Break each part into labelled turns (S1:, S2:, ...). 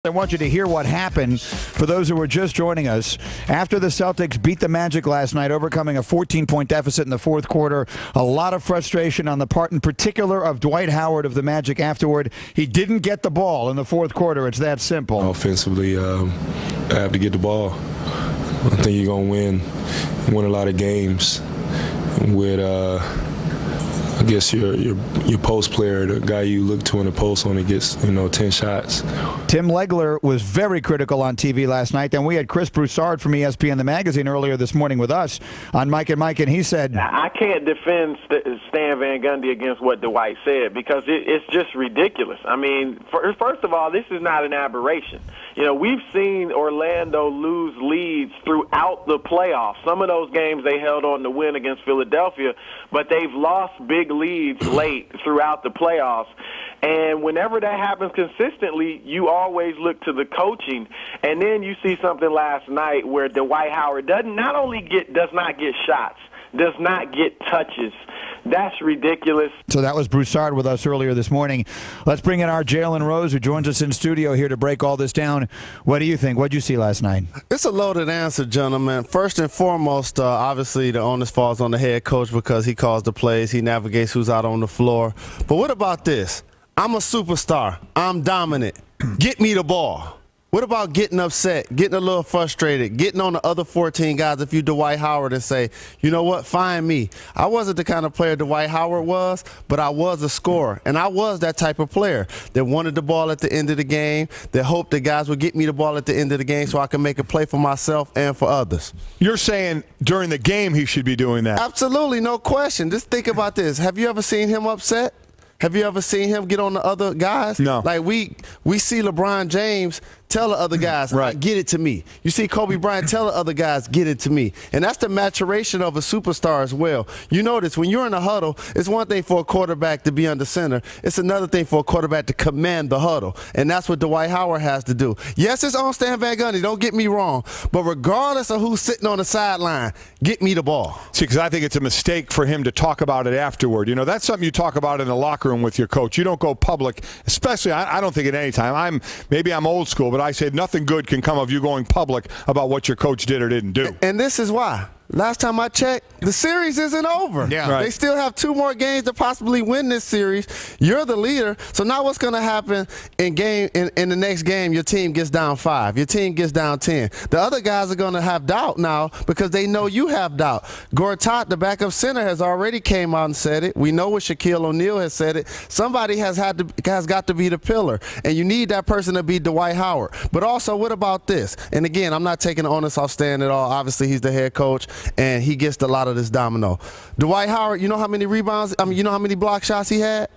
S1: I want you to hear what happened for those who were just joining us. After the Celtics beat the Magic last night, overcoming a 14-point deficit in the fourth quarter, a lot of frustration on the part in particular of Dwight Howard of the Magic afterward. He didn't get the ball in the fourth quarter. It's that simple.
S2: Offensively, I have to get the ball. I think you're going to win a lot of games with I guess your post player, the guy you look to in the post only gets 10 shots.
S1: Tim Legler was very critical on TV last night. Then we had Chris Broussard from ESPN The Magazine earlier this morning with us on Mike and Mike, and he said,
S3: I can't defend Stan Van Gundy against what Dwight said because it's just ridiculous. I mean, first of all, this is not an aberration. We've seen Orlando lose leads throughout the playoffs. Some of those games they held on to win against Philadelphia, but they've lost big leads late throughout the playoffs. And whenever that happens consistently, you always look to the coaching. And then you see something last night where Dwight Howard does not get shots, does not get touches. That's ridiculous.
S1: So that was Broussard with us earlier this morning. Let's bring in our Jalen Rose, who joins us in studio here to break all this down. What do you think? What did you see last night?
S4: It's a loaded answer, gentlemen. First and foremost, obviously the onus falls on the head coach because he calls the plays. He navigates who's out on the floor. But what about this? I'm a superstar. I'm dominant. Get me the ball. What about getting upset, getting a little frustrated, getting on the other 14 guys if you Dwight Howard and say, you know what, find me. I wasn't the kind of player Dwight Howard was, but I was a scorer. And I was that type of player that wanted the ball at the end of the game, that hoped that guys would get me the ball at the end of the game so I can make a play for myself and for others.
S5: You're saying during the game he should be doing that?
S4: Absolutely, no question. Just think about this. Have you ever seen him upset? Have you ever seen him get on the other guys?
S5: No.
S4: Like we see LeBron James tell the other guys,
S5: right,
S4: get it to me. You see Kobe Bryant tell the other guys, get it to me. And that's the maturation of a superstar as well. You notice when you're in a huddle, it's one thing for a quarterback to be under center. It's another thing for a quarterback to command the huddle. And that's what Dwight Howard has to do. Yes, it's on Stan Van Gundy, don't get me wrong. But regardless of who's sitting on the sideline, get me the ball.
S5: See, because I think it's a mistake for him to talk about it afterward. That's something you talk about in the locker room with your coach. You don't go public, especially, I don't think at any time. Maybe I'm old school, but I said nothing good can come of you going public about what your coach did or didn't do.
S4: And this is why. Last time I checked, the series isn't over.
S5: Yeah. Right.
S4: They still have 2 more games to possibly win this series. You're the leader. So now what's going to happen in the next game? Your team gets down 5. Your team gets down 10. The other guys are going to have doubt now because they know you have doubt. Gortat, the backup center, has already came out and said it. We know what Shaquille O'Neal has said it. Somebody has got to be the pillar, and you need that person to be Dwight Howard. But also, what about this? And again, I'm not taking the onus off Stan at all. Obviously, he's the head coach, and he gets a lot of this domino. Dwight Howard, you know how many rebounds, you know how many block shots he had?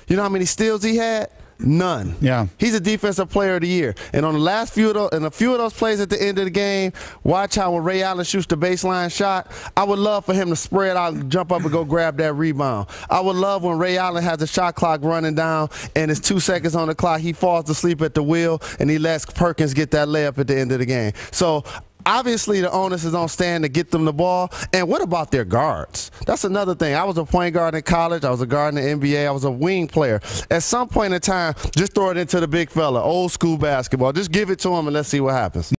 S4: You know how many steals he had? None.
S1: Yeah.
S4: He's a defensive player of the year. And on the last few of those plays at the end of the game, watch how when Ray Allen shoots the baseline shot, I would love for him to spread out and jump up and go grab that rebound. I would love when Ray Allen has the shot clock running down and it's 2 seconds on the clock, he falls asleep at the wheel and he lets Perkins get that layup at the end of the game. So obviously, the onus is on Stan to get them the ball. And what about their guards? That's another thing. I was a point guard in college. I was a guard in the NBA. I was a wing player. At some point in time, just throw it into the big fella, old school basketball. Just give it to him and let's see what happens.